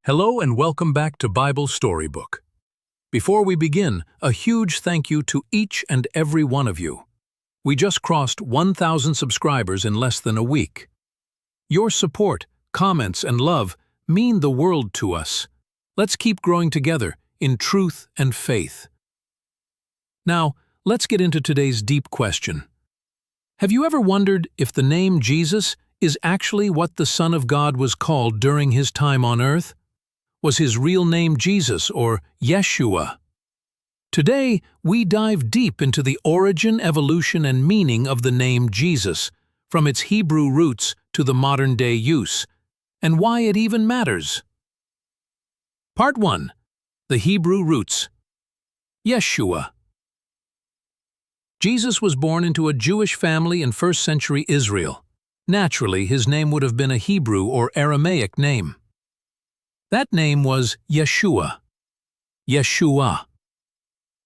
Hello and welcome back to Bible Storybook. Before we begin, a huge thank you to each and every one of you. We just crossed 1,000 subscribers in less than a week. Your support, comments, and love mean the world to us. Let's keep growing together in truth and faith. Now, let's get into today's deep question. Have you ever wondered if the name Jesus is actually what the Son of God was called during his time on earth? Was his real name Jesus or Yeshua? Today, we dive deep into the origin, evolution, and meaning of the name Jesus, from its Hebrew roots to the modern-day use, and why it even matters. Part 1. The Hebrew roots. Yeshua. Jesus was born into a Jewish family in first-century Israel. Naturally, his name would have been a Hebrew or Aramaic name. That name was Yeshua. Yeshua.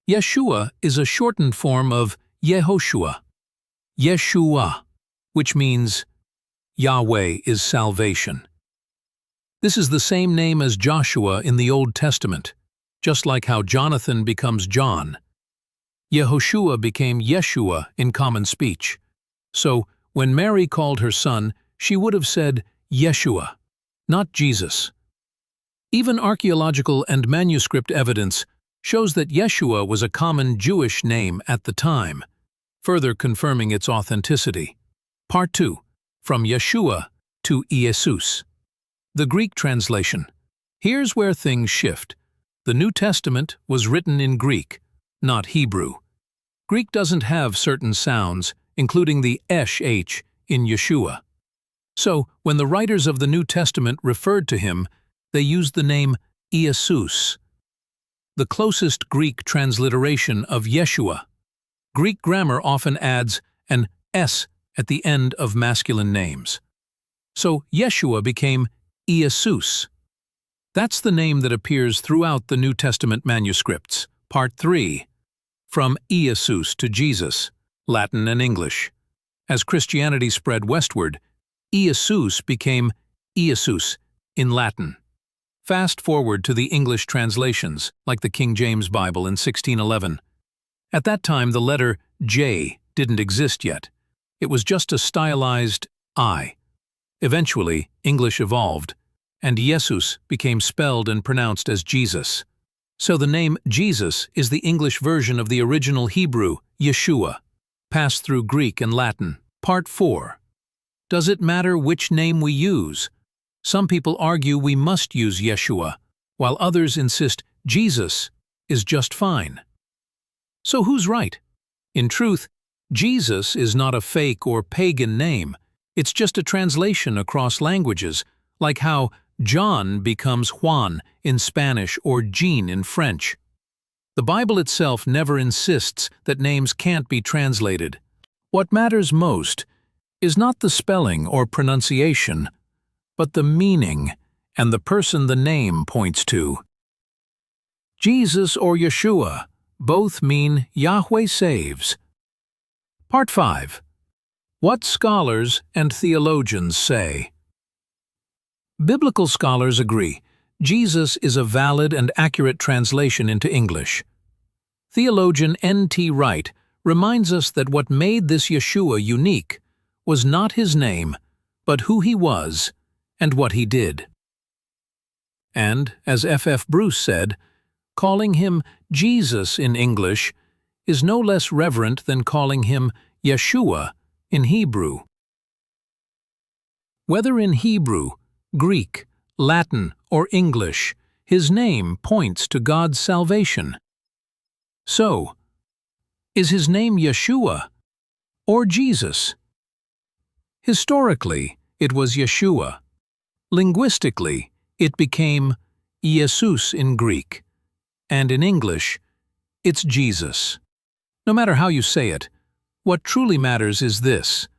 Yeshua is a shortened form of Yehoshua. Yeshua, which means Yahweh is salvation. This is the same name as Joshua in the Old Testament, just like how Jonathan becomes John. Yehoshua became Yeshua in common speech. So, when Mary called her son, she would have said Yeshua, not Jesus. Even archaeological and manuscript evidence shows that Yeshua was a common Jewish name at the time, further confirming its authenticity. Part 2. From Yeshua to Iesus. The Greek translation. Here's where things shift. The New Testament was written in Greek, not Hebrew. Greek doesn't have certain sounds, including the sh in Yeshua. So, when the writers of the New Testament referred to him, they used the name Iesus, the closest Greek transliteration of Yeshua. Greek grammar often adds an s at the end of masculine names. So Yeshua became Iesus. That's the name that appears throughout the New Testament manuscripts. Part 3. From Iesus to Jesus, Latin and English. As Christianity spread westward, Iesus became Iesus in Latin. Fast forward to the English translations, like the King James Bible in 1611. At that time, the letter J didn't exist yet. It was just a stylized I. Eventually, English evolved, and Jesus became spelled and pronounced as Jesus. So the name Jesus is the English version of the original Hebrew, Yeshua, passed through Greek and Latin. Part 4. Does it matter which name we use? Some people argue we must use Yeshua, while others insist Jesus is just fine. So who's right? In truth, Jesus is not a fake or pagan name. It's just a translation across languages, like how John becomes Juan in Spanish or Jean in French. The Bible itself never insists that names can't be translated. What matters most is not the spelling or pronunciation, but the meaning and the person the name points to. Jesus or Yeshua both mean Yahweh saves. Part 5. What scholars and theologians say. Biblical scholars agree Jesus is a valid and accurate translation into English. Theologian N.T. Wright reminds us that what made this Yeshua unique was not his name, but who he was and what he did. And, as F.F. Bruce said, calling him Jesus in English is no less reverent than calling him Yeshua in Hebrew. Whether in Hebrew, Greek, Latin, or English, his name points to God's salvation. So, is his name Yeshua or Jesus? Historically, it was Yeshua. Linguistically, it became Iesus in Greek, and in English, it's Jesus. No matter how you say it, what truly matters is this.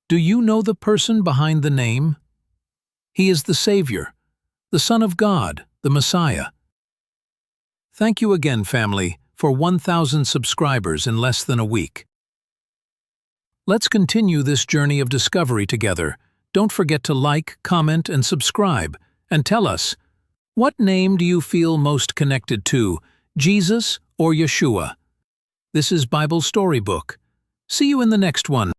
Do you know the person behind the name? He is the Savior, the Son of God, the Messiah. Thank you again, family, for 1,000 subscribers in less than a week. Let's continue this journey of discovery together. Don't forget to like, comment, and subscribe, and tell us, What name do you feel most connected to, Jesus or Yeshua? This is Bible Storybook. See you in the next one.